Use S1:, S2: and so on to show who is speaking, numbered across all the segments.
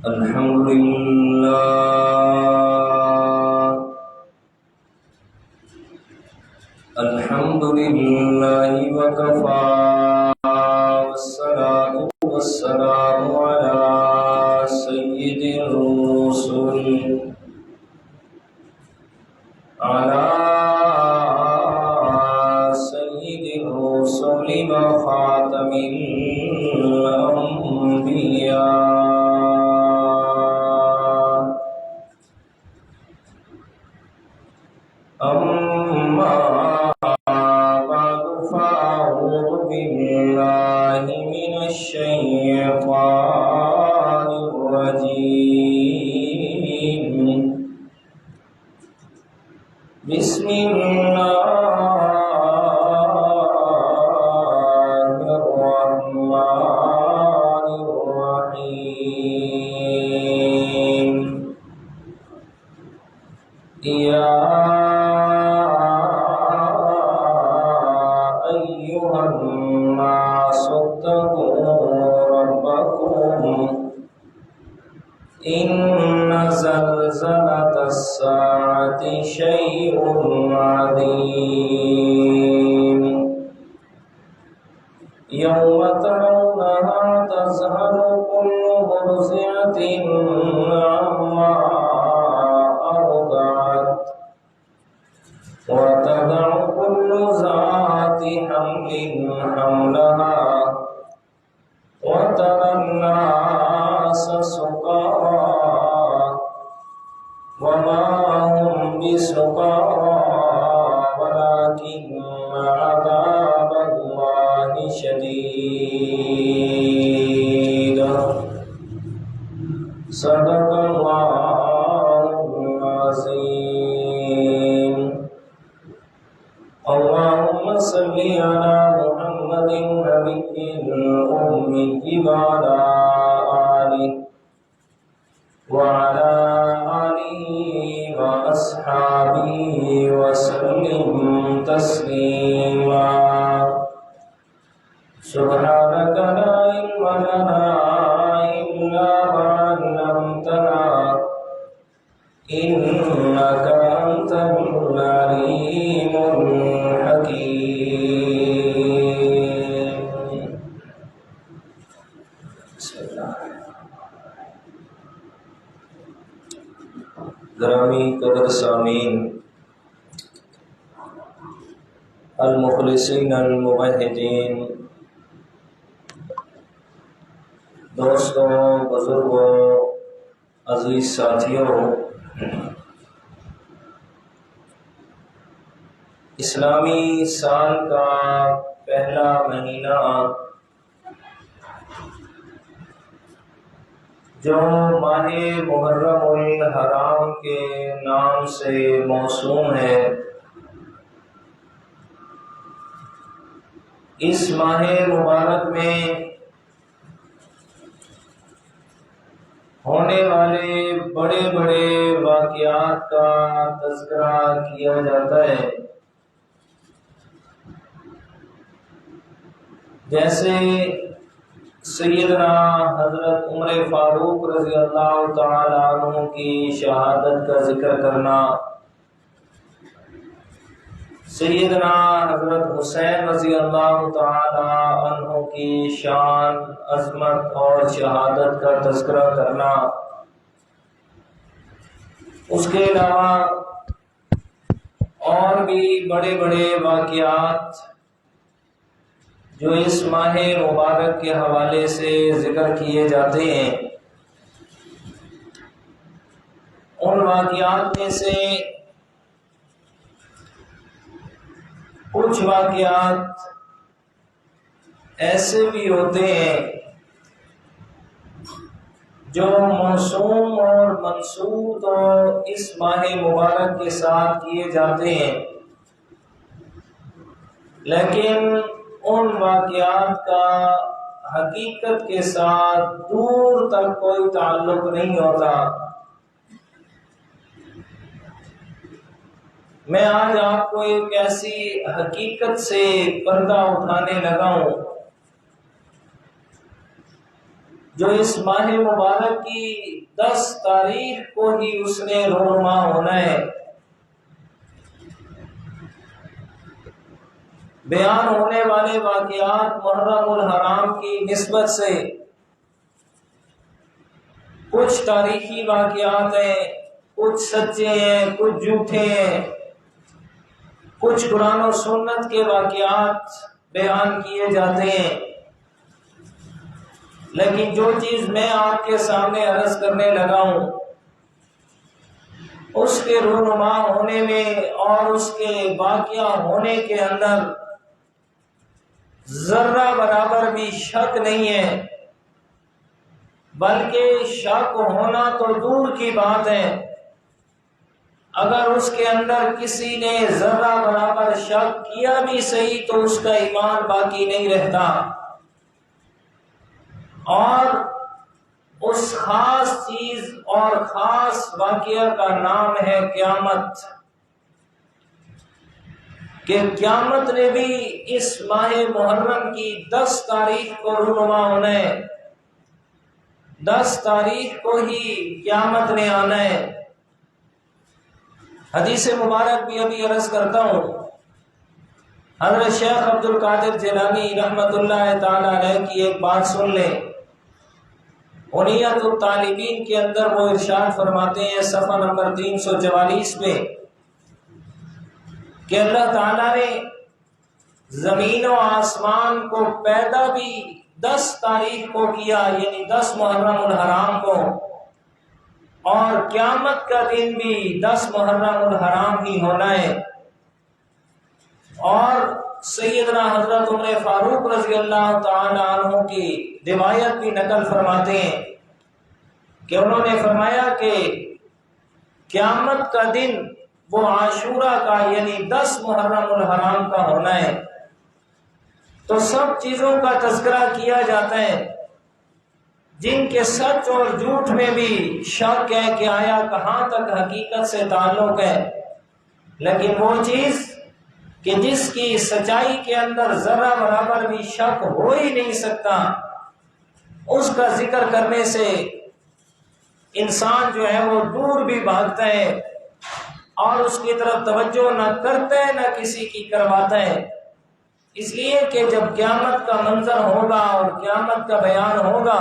S1: الحمد لله الحمد لله وكفى والصلاة والسلام على سيد الرسل وخاتم الأنبياء أما بعد فأعوذ بالله من الشيطان الرجيم بسم الله الرحمن الرحيم يا أيها الناس اتقوا ربكم إن زلزلة الساعة شيء عظيم يوم ترونها تذهل كل مرضعة عما أرضعت وتضع كل ذات حمل حملها وترى الناس سكارى وما هم بسكارى ولكن عذاب الله شديد صدق الله العظيم اللهم صل على محمد النبي الأمي وعلى آله وأصحابه وسلم تسليما سبحانك لا علم لنا إلا ما علمتنا إنك أنت العليم الحكيم بسم الله گرامی قدر سامعین المخلصین الموحدین دوستوں بزرگوں عزیز ساتھیوں، اسلامی سال کا پہلا مہینہ جو ماہ محرم الحرام کے نام سے موسوم ہے، اس ماہ مبارک میں ہونے والے بڑے بڑے واقعات کا تذکرہ کیا جاتا ہے، جیسے سیدنا حضرت عمر فاروق رضی اللہ تعالی عنہ کی شہادت کا ذکر کرنا، سیدنا حضرت حسین رضی اللہ تعالی عنہ کی شان، عظمت اور شہادت کا تذکرہ کرنا، اس کے علاوہ اور بھی بڑے بڑے واقعات جو اس ماہ مبارک کے حوالے سے ذکر کیے جاتے ہیں، ان واقعات میں سے کچھ واقعات ایسے بھی ہوتے ہیں جو موسوم اور منسوب تو اس ماہ مبارک کے ساتھ کیے جاتے ہیں، لیکن ان واقعات کا حقیقت کے ساتھ دور تک کوئی تعلق نہیں ہوتا۔ میں آج آپ کو ایک ایسی حقیقت سے پردہ اٹھانے لگا ہوں جو اس ماہ مبارک کی 10 تاریخ کو ہی اس نے رونما ہونا ہے۔ بیان ہونے والے واقعات محرم الحرام کی نسبت سے کچھ تاریخی واقعات ہیں، کچھ سچے ہیں، کچھ جھوٹے ہیں، کچھ قرآن و سنت کے واقعات بیان کیے جاتے ہیں۔ لیکن جو چیز میں آپ کے سامنے عرض کرنے لگا ہوں، اس کے رونما ہونے میں اور اس کے واقعہ ہونے کے اندر ذرہ برابر بھی شک نہیں ہے، بلکہ شک ہونا تو دور کی بات ہے، اگر اس کے اندر کسی نے ذرہ برابر شک کیا بھی صحیح تو اس کا ایمان باقی نہیں رہتا۔ اور اس خاص چیز اور خاص واقعہ کا نام ہے قیامت، کہ قیامت نے بھی اس ماہ محرم کی 10 تاریخ کو رونما ہونا ہے، 10 تاریخ کو ہی قیامت نے آنا ہے۔ حدیث مبارک بھی ابھی عرض کرتا ہوں، حضرت شیخ عبد القادر جیلانی رحمت اللہ تعالی علیہ کی ایک بات سن لیں۔ غنیت الطالبین کے اندر وہ ارشاد فرماتے ہیں صفحہ نمبر 344 پہ کہ اللہ تعالیٰ نے زمین و آسمان کو پیدا بھی 10 تاریخ کو کیا، یعنی 10 محرم الحرام کو، اور قیامت کا دن بھی 10 محرم الحرام ہی ہونا ہے۔ اور سیدنا حضرت عمر فاروق رضی اللہ تعالی عنہ کی روایت بھی نقل فرماتے ہیں کہ انہوں نے فرمایا کہ قیامت کا دن وہ عاشورہ کا یعنی 10 محرم الحرام کا ہونا ہے۔ تو سب چیزوں کا تذکرہ کیا جاتا ہے جن کے سچ اور جھوٹ میں بھی شک ہے کہ آیا کہاں تک حقیقت سے تعلق ہے، لیکن وہ چیز کہ جس کی سچائی کے اندر ذرہ برابر بھی شک ہو ہی نہیں سکتا، اس کا ذکر کرنے سے انسان جو ہے وہ دور بھی بھاگتا ہے اور اس کی طرف توجہ نہ کرتا ہے نہ کسی کی کرواتا ہے۔ اس لیے کہ جب قیامت کا منظر ہوگا اور قیامت کا بیان ہوگا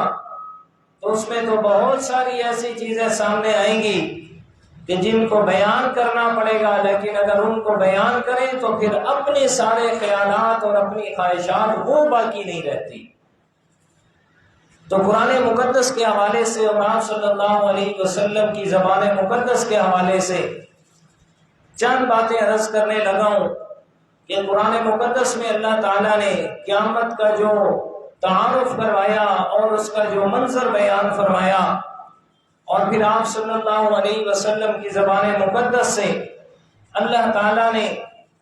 S1: تو اس میں تو بہت ساری ایسی چیزیں سامنے آئیں گی کہ جن کو بیان کرنا پڑے گا، لیکن اگر ان کو بیان کریں تو پھر اپنے سارے خیالات اور اپنی خواہشات وہ باقی نہیں رہتی۔ تو قرآن مقدس کے حوالے سے اور آپ صلی اللہ علیہ وسلم کی زبان مقدس کے حوالے سے چند باتیں عرض کرنے لگا ہوں کہ قرآن مقدس میں اللہ تعالیٰ نے قیامت کا جو تعارف کروایا اور اس کا جو منظر بیان فرمایا، اور پھر آپ صلی اللہ علیہ وسلم کی زبان مقدس سے اللہ تعالیٰ نے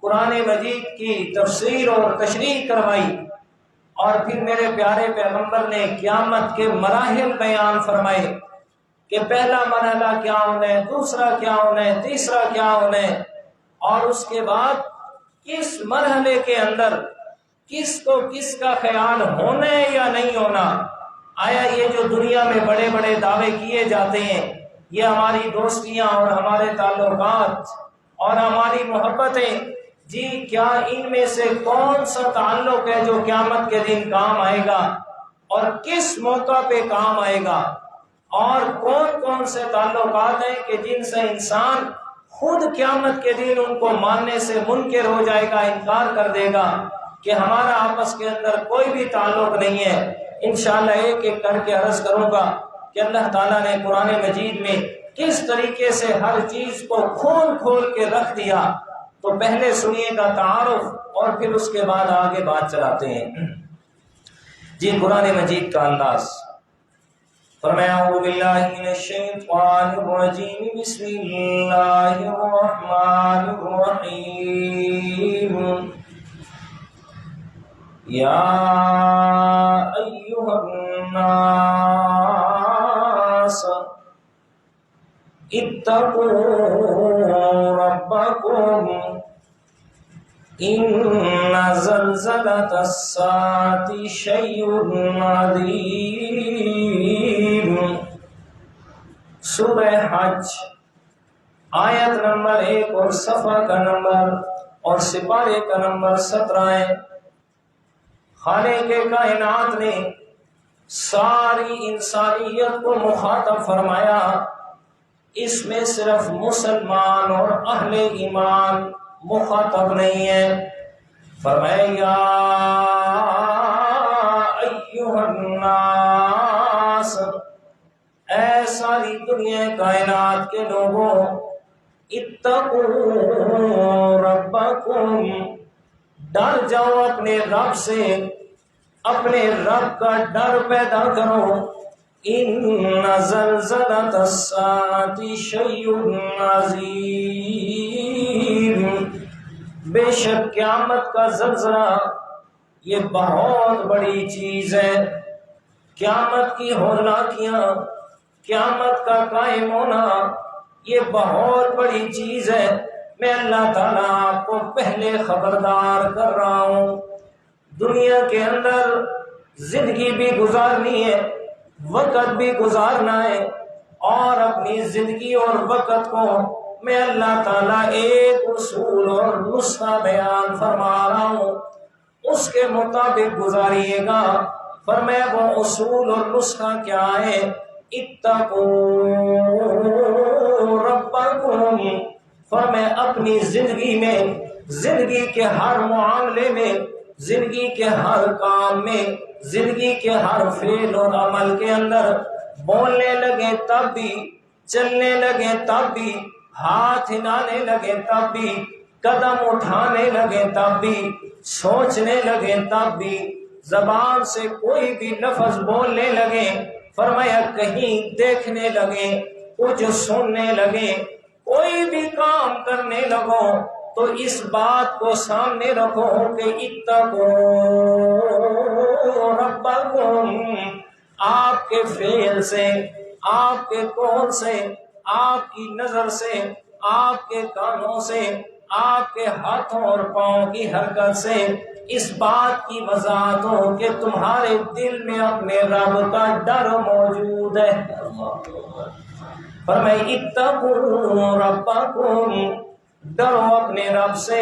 S1: قرآن مجید کی تفسیر اور تشریح کروائی، اور پھر میرے پیارے پیغمبر نے قیامت کے مراحل بیان فرمائے کہ پہلا مرحلہ کیا ہونا ہے، دوسرا کیا ہونا ہے، تیسرا کیا ہونا ہے، اور اس کے بعد کس مرحلے کے اندر کس کو کس کا خیال ہونا ہے یا نہیں ہونا۔ آیا یہ جو دنیا میں بڑے بڑے دعوے کیے جاتے ہیں، یہ ہماری دوستیاں اور ہمارے تعلقات اور ہماری محبتیں، جی کیا ان میں سے کون سا تعلق ہے جو قیامت کے دن کام آئے گا اور کس موقع پہ کام آئے گا، اور کون کون سے تعلقات ہیں کہ جن سے انسان خود قیامت کے دن ان کو ماننے سے منکر ہو جائے گا، انکار کر دے گا کہ ہمارا آپس کے اندر کوئی بھی تعلق نہیں ہے۔ انشاءاللہ ایک ایک کر کے عرض کروں گا کہ اللہ تعالیٰ نے قرآن مجید میں کس طریقے سے ہر چیز کو کھول کھول کے رکھ دیا۔ تو پہلے سنیے گا تعارف اور پھر اس کے بعد آگے بات چلاتے ہیں۔ جی قرآن مجید کا انداز فرمایا اعوذ باللہ من الشیطان الرجیم بسم اللہ الرحمن الرحیم یا ایہا الناس اتقوا ربکم إن زلزلة الساعة شيء عظيم. سورہ حج آیت نمبر 1 اور صفحہ کا نمبر اور سپارے کا نمبر 17 ہے. خالق کائنات نے ساری انسانیت کو مخاطب فرمایا، اس میں صرف مسلمان اور اہل ایمان مخاطب نہیں ہے. فرمایا یا ایھا الناس، اے ساری دنیا کائنات کے لوگوں، اتقوا ربکم، ڈر جاؤ اپنے رب سے، اپنے رب کا ڈر پیدا کرو. ان زلزلۃ الساعۃ شیء عظیم، بے شک قیامت کا زلزلہ یہ بہت بڑی چیز ہے. قیامت کی ہولناکیاں، قیامت کا قائم ہونا یہ بہت بڑی چیز ہے. میں اللہ تعالیٰ آپ کو پہلے خبردار کر رہا ہوں. دنیا کے اندر زندگی بھی گزارنی ہے، وقت بھی گزارنا ہے، اور اپنی زندگی اور وقت کو میں اللہ تعالیٰ ایک اصول اور نسخہ بیان فرما رہا ہوں، اس کے مطابق گزاریے گا. فرمایا وہ اصول اور نسخہ کیا ہے؟ اتقوا ربکم. فرمایا اپنی زندگی میں، زندگی کے ہر معاملے میں، زندگی کے ہر کام میں، زندگی کے ہر فعل اور عمل کے اندر، بولنے لگے تب بھی، چلنے لگے تب بھی، ہاتھ ہلانے لگے تب بھی، قدم اٹھانے لگے تب بھی، سوچنے لگے تب بھی، زبان سے کوئی بھی لفظ بولنے لگے، فرمایا کہیں دیکھنے لگے، کچھ سننے لگے، کوئی بھی کام کرنے لگو تو اس بات کو سامنے رکھو کہ اتقوا ربکم. آپ کے فعل سے، آپ کے قول سے، آپ کی نظر سے، آپ کے کانوں سے، آپ کے ہاتھوں اور پاؤں کی حرکت سے اس بات کی وضاحت ہو کہ تمہارے دل میں اپنے رب کا ڈر موجود ہے. فرمایا اتقوا ربکم، ڈرو اپنے رب سے.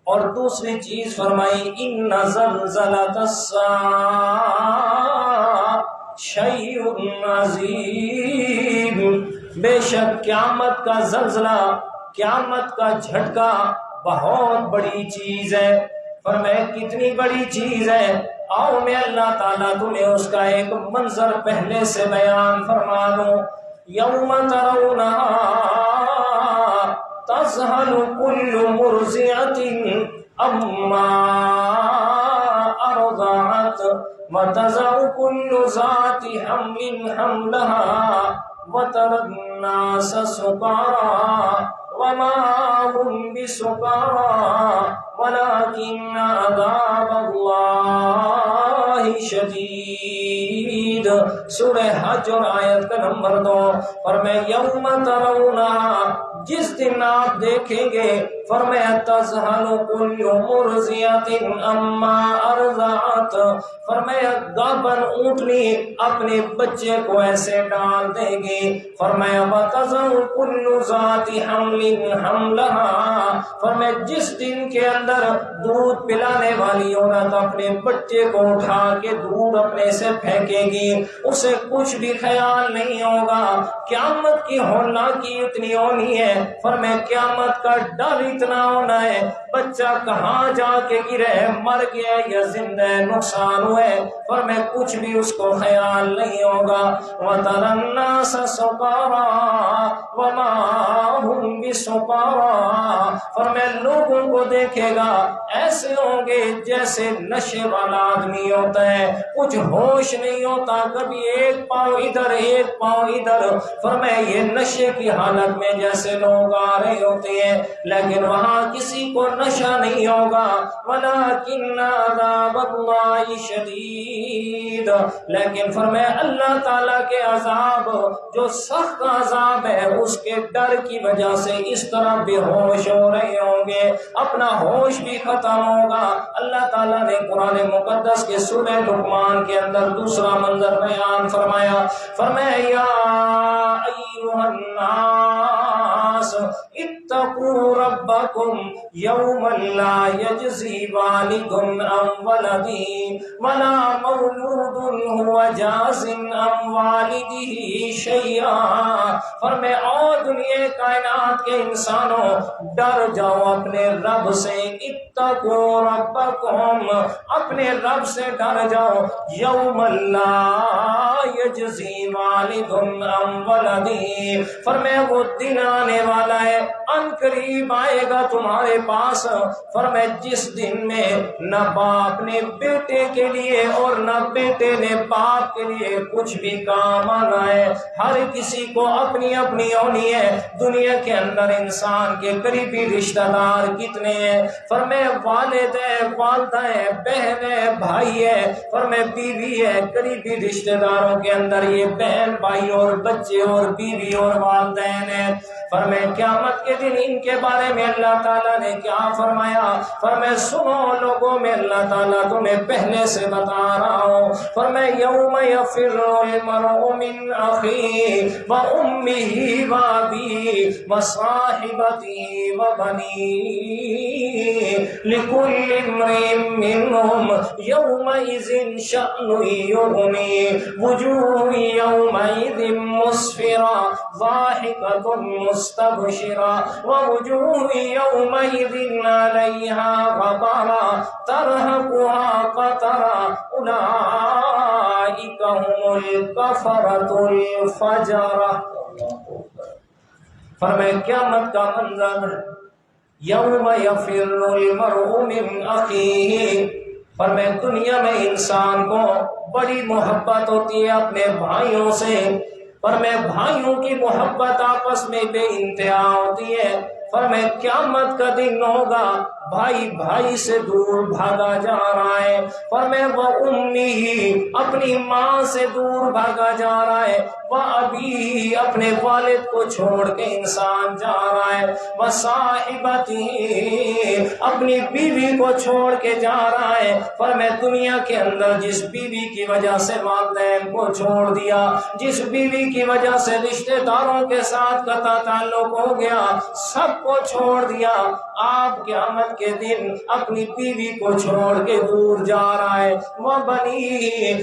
S1: اور دوسری چیز فرمائی ان زلزلۃ الساعۃ شیء عظیم، بے شک قیامت کا زلزلہ، قیامت کا جھٹکا بہت بڑی چیز ہے. فرمایا کتنی بڑی چیز ہے؟ آؤ میں اللہ تعالیٰ تمہیں اس کا ایک منظر پہلے سے بیان فرما دوں. یوم ترونها تذہل کل مرضعۃ عما ارضعت وتضع کل ذات حمل حملها وترى الناس سکارى وما هم بسکارى ولكن عذاب اللہ شدید. سورہ حج اور آیت کا نمبر 2. فرمایا یوم ترونها، جس دن آپ دیکھیں گے، فرمایا تذہل کل مرضعۃ عما ارضعت، فرمایا گابن اونٹنی اپنے بچے کو ایسے ڈال دے گی. فرمایا وتضع کل ذات حمل حملها، فرمایا جس دن کے اندر دودھ پلانے والی عورت اپنے بچے کو اٹھا کے دودھ اپنے سے پھینکے گی، اسے کچھ بھی خیال نہیں ہوگا. قیامت کی ہولناکی اتنی ہونی ہے، فرمایا قیامت کا ڈر اتنا ہونا ہے، بچہ کہاں جا کے گرے، مر گیا یا زندہ نقصان ہوئے، فرمایا کچھ بھی اس کو خیال نہیں ہوگا. وَتَرَى النَّاسَ سُکَارَى وَمَا هُمْ بِسُکَارَى، فرمایا لوگوں کو دیکھے گا ایسے ہوں گے جیسے نشے والا آدمی ہوتا ہے، کچھ ہوش نہیں ہوتا، کبھی ایک پاؤں ادھر ایک پاؤں ادھر، فرمایا یہ نشے کی حالت میں جیسے لوگ آ رہے ہوتے ہیں لیکن وہاں کسی کو نشہ نہیں ہوگا، وَلَٰكِنَّ عَذَابَ اللَّهِ شَدِيدٌ، لیکن فرمایا اللہ تعالیٰ کے عذاب جو سخت عذاب ہے اس کے ڈر کی وجہ سے اس طرح بے ہوش ہو رہے ہوں گے، اپنا ہوش بھی ختم ہوگا۔ اللہ تعالیٰ نے قرآن مقدس کے سورہ لقمان کے اندر دوسرا منظر بیان فرمایا، فرمایا یا ایھا الناس اتقوا ربکم یوما لا یجزی والد عن ولدہ ولا مولود هو جاز عن والدہ شیئا، فرمایا اور دنیا کائنات کے انسانوں ڈر جاؤ اپنے رب سے، اتقوا ربکم اپنے رب سے ڈر جاؤ، یوم لا یجزی والد عن ولدہ، فرمایا وہ دن آنے والا ہے، ان قریب آئے گا تمہارے پاس، فرمایا جس دن میں نہ باپ نے بیٹے کے لیے اور نہ بیٹے نے باپ کے لیے کچھ بھی کام آنا ہے، ہر کسی کو اپنی اپنی ہونی ہے۔ دنیا کے اندر انسان کے قریبی رشتہ دار کتنے ہیں؟ فرمایا والد ہے، والدہ ہے، بہن ہے، بھائی ہے، فرمایا بیوی ہے، قریبی رشتہ داروں کے اندر یہ بہن بھائی اور بچے اور بیوی اور والدین ہیں۔ فرمایا قیامت کے دن ان کے بارے میں اللہ تعالیٰ نے کیا فرمایا؟ فرمایا سنو لوگوں میں اللہ تعالیٰ تمہیں پہلے سے بتا رہا ہوں، فرمایا یوم یفر المرء من اخیہ وامہ وابیہ وصاحبتہ وبنیہ لکل امرئ منہم یومئذ شأن یغنیہ وجوہ یومئذ مسفرہ ضاحکۃ مستبشرہ ووجوہ یومئذ علیہا غبرہ ترہقها قترہ اولئک هم الکفرۃ الفجرہ۔ فرمایا قیامت کا منظر، یوم یفر المرء من اخیہ، فرمایا دنیا میں انسان کو بڑی محبت ہوتی ہے اپنے بھائیوں سے، فرمایا بھائیوں کی محبت آپس میں بے انتہا ہوتی ہے، فرمایا قیامت کا دن ہوگا بھائی بھائی سے دور بھاگا جا رہا ہے، فرمایا وہ امی اپنی ماں سے دور بھاگا جا رہا ہے، وہ ابھی اپنے والد کو چھوڑ کے انسان جا رہا ہے، وہ صاحبتی اپنی بیوی کو چھوڑ کے جا رہا ہے، فرمایا دنیا کے اندر جس بیوی کی وجہ سے والدین کو چھوڑ دیا، جس بیوی کی وجہ سے رشتہ داروں کے ساتھ قطع تعلق ہو گیا، سب کو چھوڑ دیا، آپ قیامت کے دن اپنی بیوی کو چھوڑ کے دور جا رہا ہے، وہ بنی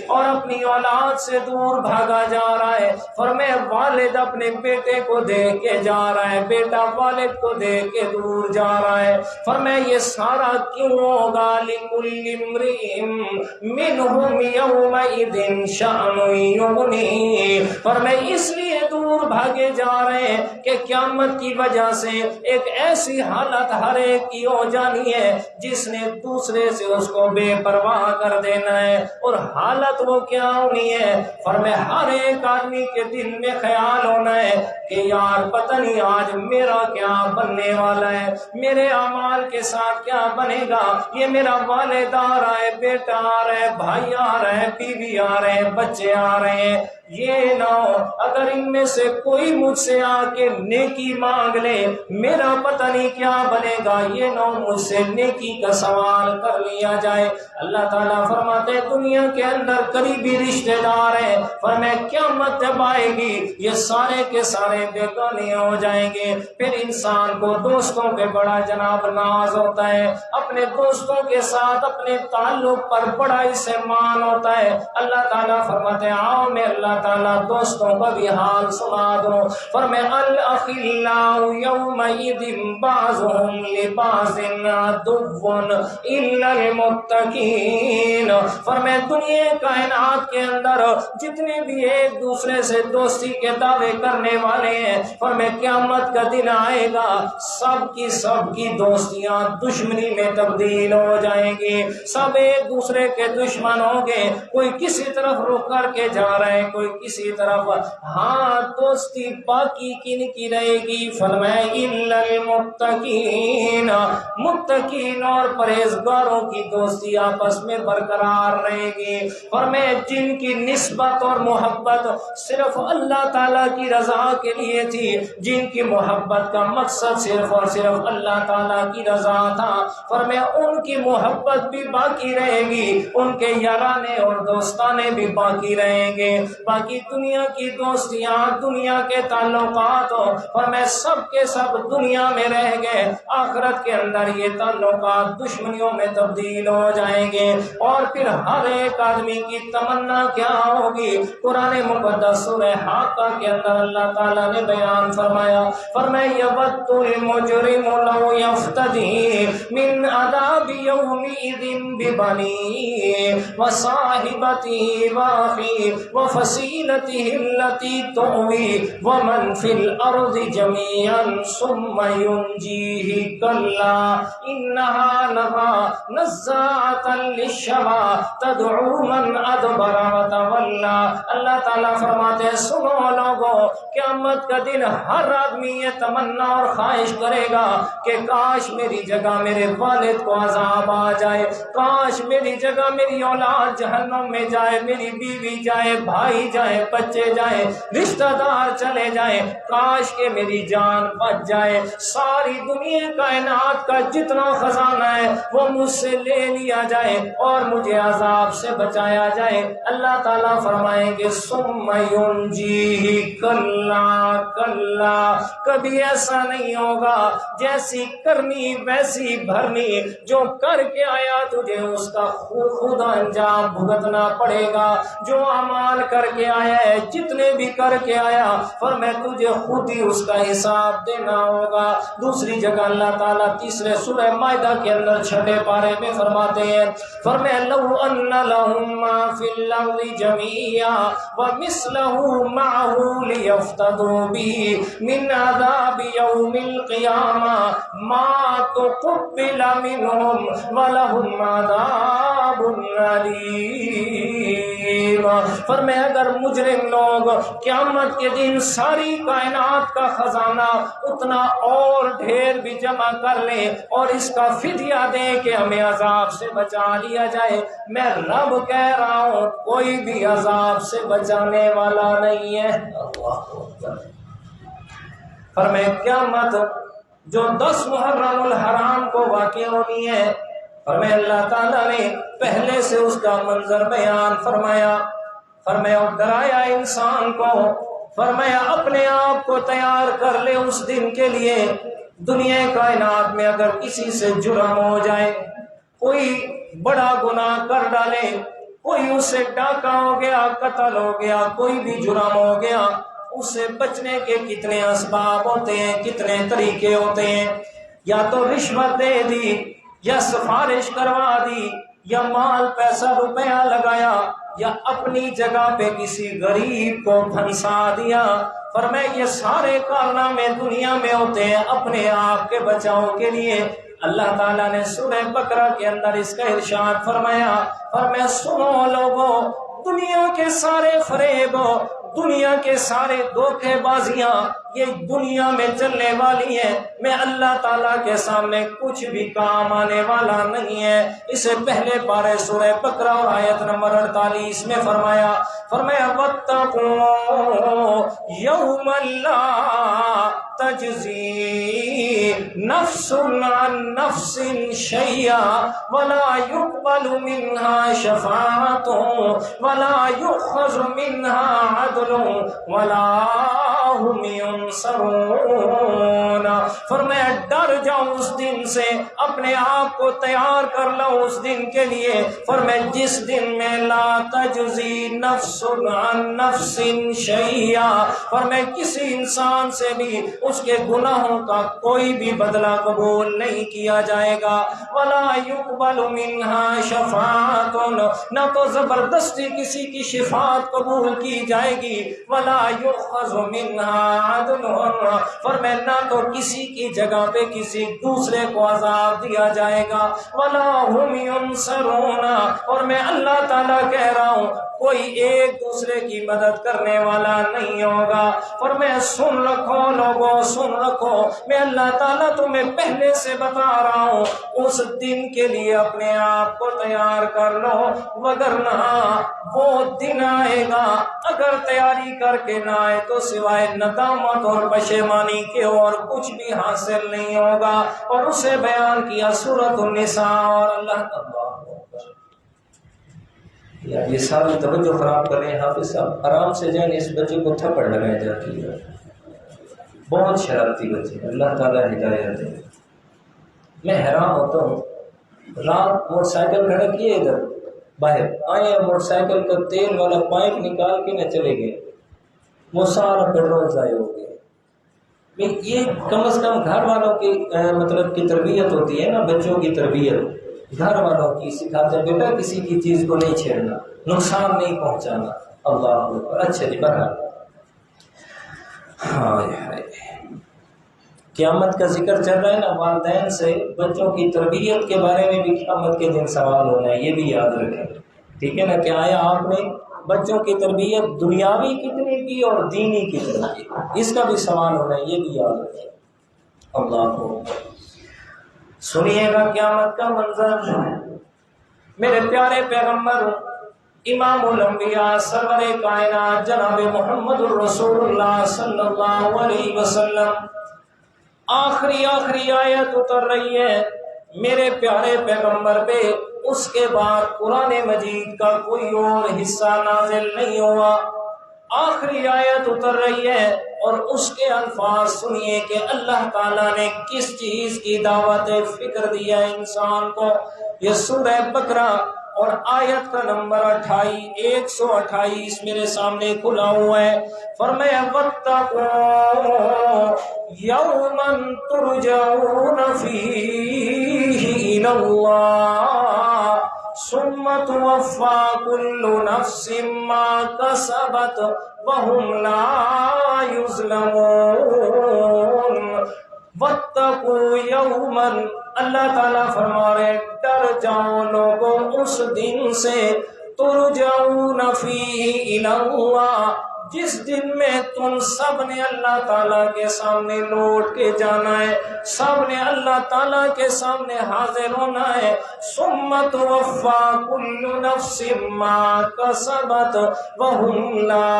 S1: اور اپنی اولاد سے دور بھاگا جا رہا ہے، فرمایا والد اپنے بیٹے کو دیکھ کے جا رہا ہے، بیٹا والد کو دیکھ کے دور جا رہا ہے، فرمایا یہ سارا کیوں ہوگا؟ لِكُلِّ امْرِئٍ مِّنْهُمْ يَوْمَئِذٍ شَأْنٌ يُغْنِيهِ، فرمایا اس لیے دور بھاگے جا رہے ہیں کہ قیامت کی وجہ سے ایک ایسی حالت ہر ایک کی ہو جانی ہے جس نے دوسرے سے اس کو بے پرواہ کر دینا ہے، اور حالت وہ کیا ہونی ہے؟ فرمایا ہر ایک آدمی کے دل میں خیال ہونا ہے کہ یار پتہ نہیں آج میرا کیا بننے والا ہے، میرے اعمال کے ساتھ کیا بنے گا، یہ میرا والد آ رہا ہے، بیٹا آ رہا ہے، بھائی آ رہا ہے، بیوی آ رہے ہیں، بچے آ رہے ہیں، یہ نہ ہو اگر ان میں سے کوئی مجھ سے آ کے نیکی مانگ لے میرا پتہ نہیں کیا بنے گا، یہ نہ ہو مجھ سے نیکی کا سوال کر لیا جائے۔ اللہ تعالیٰ فرماتے ہیں دنیا کے اندر قریبی رشتہ دار ہیں، فرمایا قیامت جب آئے گی یہ سارے کے سارے بیگانے ہو جائیں گے، پھر انسان کو دوستوں پہ بڑا جناب ناز ہوتا ہے، اپنے دوستوں کے ساتھ اپنے تعلق پر بڑا اسے مان ہوتا ہے۔ اللہ تعالیٰ فرماتے ہیں آؤ میں اللہ تعالیٰ دوستوں کا بھی حال سنا دو. فرمایا الاخلاء یومئذ بعضهم لبعض عدو الا المتقین. فرمایا دنیا کائنات کے اندر جتنے بھی ایک دوسرے سے دوستی کے دعوے کرنے والے ہیں، فرمایا قیامت کا دن آئے گا سب کی دوستیاں دشمنی میں تبدیل ہو جائیں گی، سب ایک دوسرے کے دشمن ہوں گے، کوئی کسی طرف رک کر کے جا رہے ہیں، کوئی کسی طرف. ہاں دوستی باقی کن کی رہے گی؟ فرمایا الا المتقین، متقین اور پرہیزگاروں کی دوستی آپس میں برقرار رہے گی. فرمایا جن کی نسبت اور محبت صرف اللہ تعالیٰ کی رضا کے لیے تھی، جن کی محبت کا مقصد صرف اور صرف اللہ تعالیٰ کی رضا تھا، فرمایا ان کی محبت بھی باقی رہے گی، ان کے یارانے اور دوستانے بھی باقی رہیں گے. باقی دنیا کی دوستیاں، دنیا کے تعلقات، فرمایا سب کے سب دنیا میں رہ گئے، آخرت کے اندر یہ تعلقات دشمنیوں میں تبدیل ہو جائیں گے. اور پھر ہر ایک آدمی کی تمنا کیا ہوگی؟ قرآن مقدس سورہ حاقہ کے اندر اللہ تعالیٰ نے بیان فرمایا، یود المجرم لو یفتدی من عذاب یومئذ ببنیہ وصاحبتہ واخیہ وفصیلتہ التی تؤویہ ومن فی الارض جمیعا ثم ینجیہ کلا انہا لظی نزاعۃ للشوی تدعو من ادبر وتولی. اللہ تعالیٰ فرماتے ہیں سنو لوگو، قیامت کا دن ہر آدمی یہ تمنا اور خواہش کرے گا کہ کاش میری جگہ میرے والد کو عذاب آ جائے، کاش میری جگہ میری اولاد جہنم میں جائے، میری بیوی جائے، بھائی جائے، بچے جائے، رشتہ دار چلے جائیں، کاش کہ میری جان بچ جائے، ساری دنیا کائنات کا جتنا خزانہ ہے وہ مجھ سے لے لیا جائے اور مجھے عذاب سے بچایا جائے. اللہ تعالیٰ فرمائیں گے ثم ینجیہ کلا کلا، کبھی ایسا نہیں ہوگا، جیسی کرنی ویسی بھرنی، جو کر کے آیا تجھے اس کا خود انجام بھگتنا پڑے گا. جو اعمال کر کے آیا ہے، جتنے بھی کر کے آیا، فرمایا تجھے خود ہی اس کا حساب دینا ہوگا. دوسری جگہ اللہ تعالیٰ تیسرے سورہ مائدہ کے اندر 6 پارے میں فرماتے ہیں، فرمایا لو ان لهم ما فی الارض جميعا ومثله معه لیفتدوا به من عذاب یوم القیامہ ما تقبل منهم ولهم عذاب علیم. فرمایا اگر مجرم لوگ قیامت کے دن ساری کائنات کا خزانہ اتنا اور ڈھیر بھی جمع کر لیں اور اس کا فدیہ دیں کہ ہمیں عذاب سے بچا لیا جائے، میں رب کہہ رہا ہوں کوئی بھی عذاب سے بچانے والا نہیں ہے. فرمایا قیامت جو 10 محرم الحرام کو واقع ہونی ہے، فرمایا اللہ تعالیٰ نے پہلے سے اس کا منظر بیان فرمایا، فرمایا ڈرایا انسان کو، فرمایا اپنے آپ کو تیار کر لے اس دن کے لیے. دنیا کائنات میں اگر کسی سے جرم ہو جائے، کوئی بڑا گناہ کر ڈالے، کوئی اس سے ڈاکہ ہو گیا، قتل ہو گیا، کوئی بھی جرم ہو گیا، اس سے بچنے کے کتنے اسباب ہوتے ہیں، کتنے طریقے ہوتے ہیں. یا تو رشوت دے دی، یا سفارش کروا دی، یا مال پیسہ روپیہ لگایا، یا اپنی جگہ پہ کسی غریب کو پھنسا دیا. فرمایا یہ سارے کارنامے دنیا میں ہوتے ہیں اپنے آپ کے بچاؤ کے لیے. اللہ تعالیٰ نے سورہ بقرہ کے اندر اس کا ارشاد فرمایا، فرمایا سنو لوگو، دنیا کے سارے فریب، دنیا کے سارے دھوکے بازیاں یہ دنیا میں چلنے والی ہیں، میں اللہ تعالیٰ کے سامنے کچھ بھی کام آنے والا نہیں ہے. اسے پہلے پارے سورہ بقرہ اور آیت نمبر 48 میں فرمایا، فرمایا وَاتَّقُوا يَوْمًا لَا تَجْزِي نَفْسٌ عَن نَفْسٍ شَيْئًا وَلَا يُقْبَلُ مِنْهَا شَفَاعَةٌ وَلَا يُؤْخَذُ مِنْهَا عَدْلٌ وَلَا هم ينصرون. فرمایا ڈر جاؤ اس دن سے، اپنے آپ کو تیار کر لو اس دن کے لیے. فرمایا جس دن میں لا تجزی نفس عن نفس شیئا، فرمایا کسی انسان سے بھی اس کے گناہوں کا کوئی بھی بدلہ قبول نہیں کیا جائے گا. ولا يقبل منها شفاعت، نہ تو زبردستی کسی کی شفاعت قبول کی جائے گی. ولا يؤخذ منها عدل، فرمایا نہ تو کسی کی جگہ پہ کسی دوسرے کو عذاب دیا جائے گا. ولا هم ينصرون، اور میں اللہ تعالیٰ کہہ رہا ہوں کوئی ایک دوسرے کی مدد کرنے والا نہیں ہوگا. فرمایا سن رکھو لوگوں، سن رکھو، میں اللہ تعالیٰ تمہیں پہلے سے بتا رہا ہوں اس دن کے لیے اپنے آپ کو تیار کر لو، وگرنہ وہ دن آئے گا اگر تیاری کر کے نہ آئے تو سوائے ندامت اور پشیمانی کے اور کچھ بھی حاصل نہیں ہوگا. اور اسے بیان کیا سورۃ النساء. اور اللہ تعالیٰ یہ ساری توجہ خراب کر رہے ہیں حافظ صاحب، آرام سے جائیں، اس بچے کو تھپڑ لگائے جاتی ہے، بہت شرارتی بچے، اللہ تعالیٰ ہدایت دے. میں حیران ہوتا ہوں، رات موٹر سائیکل کھڑا کیے ادھر باہر آئے، موٹر سائیکل کا تیل والا پائپ نکال کے نہ چلے گئے، وہ سارا پیٹرول ضائع ہو گیا. یہ کم از کم گھر والوں کی مطلب کی تربیت ہوتی ہے نا، بچوں کی تربیت گھر والوں کی سکھاتے ہیں، بیٹا کسی کی چیز کو نہیں چھیڑنا، نقصان نہیں پہنچانا. اللہ اکبر. اچھا جی بہرحال قیامت کا ذکر چل رہا ہے نا، والدین سے بچوں کی تربیت کے بارے میں بھی قیامت کے دن سوال ہونا ہے، یہ بھی یاد رکھیں. ٹھیک ہے نا، کہ آیا آپ نے بچوں کی تربیت دنیاوی کتنی کی اور دینی کتنی کی، اس کا بھی سوال ہونا ہے، یہ بھی یاد رکھیں. اللہ کو سنیے گا قیامت کا منظر. میرے پیارے پیغمبر امام الانبیاء سرور کائنات جناب محمد الرسول اللہ صلی اللہ علیہ وسلم آخری آیت اتر رہی ہے میرے پیارے پیغمبر پہ. اس کے بعد قرآن مجید کا کوئی اور حصہ نازل نہیں ہوا، آخری آیت اتر رہی ہے. اور اس کے الفاظ سنیے کہ اللہ تعالیٰ نے کس چیز کی دعوت فکر دیا انسان کو. یہ سورہ بقرہ اور آیت کا نمبر 128 میرے سامنے کھلا ہوا ہے. فرمایا واتقوا یوما ترجعون فیہ الی اللہ ثم توفی کل نفس ما کسبت وهم لا یظلمون. واتقوا یوما، اللہ تعالیٰ فرما رہے ڈر جاؤ لوگوں اس دن سے، ترجعون فیہ الی اللہ، جس دن میں تم سب نے اللہ تعالیٰ کے سامنے لوٹ کے جانا ہے، سب نے اللہ تعالیٰ کے سامنے حاضر ہونا ہے. ثم توفی کل نفس ما کسبت وهم لا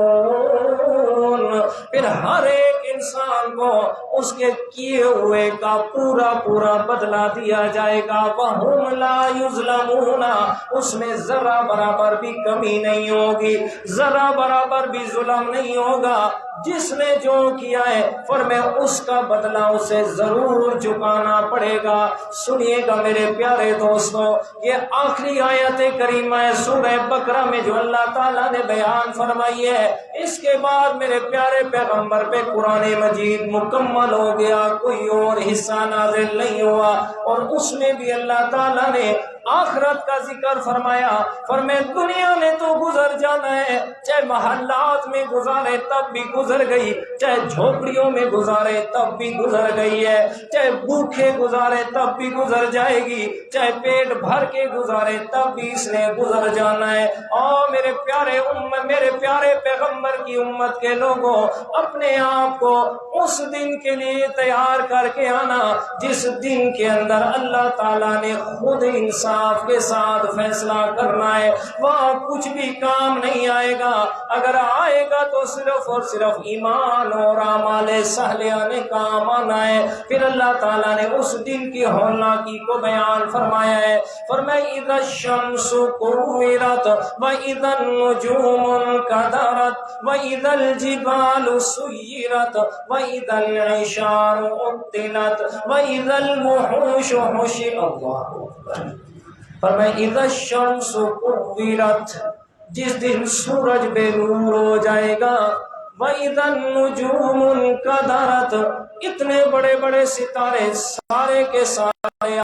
S1: یظلمون. پھر ہر ایک انسان کو اس کے کیے ہوئے کا پورا بدلہ دیا جائے گا. وهم لا یظلمون، اس میں ذرا برابر بھی کمی نہیں ہوگی، ذرا برابر بھی ظلم نہیں ہوگا. جس نے جو کیا ہے فرمایا اس کا بدلہ اسے ضرور چکانا پڑے گا. سنیے گا میرے پیارے دوستو، یہ آخری آیت کریمہ ہے سورہ بقرہ میں جو اللہ تعالیٰ نے بیان فرمائی ہے. اس کے بعد میرے پیارے پیغمبر پہ قرآن مجید مکمل ہو گیا، کوئی اور حصہ نازل نہیں ہوا. اور اس میں بھی اللہ تعالیٰ نے آخرت کا ذکر فرمایا. دنیا میں تو گزر جانا ہے، چاہے محلات میں گزارے تب بھی گزر گئی، چاہے جھوپڑیوں میں گزارے تب بھی گزر گئی ہے، چاہے بھوکے گزارے تب بھی گزر جائے گی، چاہے پیٹ بھر کے گزارے تب بھی اس نے گزر جانا ہے. اور میرے پیارے پیغمبر کی امت کے لوگوں، اپنے آپ کو اس دن کے لیے تیار کر کے آنا جس دن کے اندر اللہ تعالیٰ نے خود انصاف کے ساتھ فیصلہ کرنا ہے. وہاں کچھ بھی کام نہیں آئے گا. اگر آئے گا تو صرف اور صرف ایمان اور اعمال صالحہ نے کام آنا ہے. پھر اللہ تعالیٰ نے اس دن کی ہولناکی کو بیان فرمایا ہے. فرمایا اذا الشمس كورت واذا النجوم انكدرت واذا الجبال سيرت واذا العشار عطلت واذا الوحوش حشرت. اللہ اکبر. فرمایا اذا الشمس كورت، جس دن سورج بے نور ہو جائے گا. وَإِذَا النُّجُومُ انْكَدَرَتْ، اتنے بڑے بڑے ستارے سارے کے سارے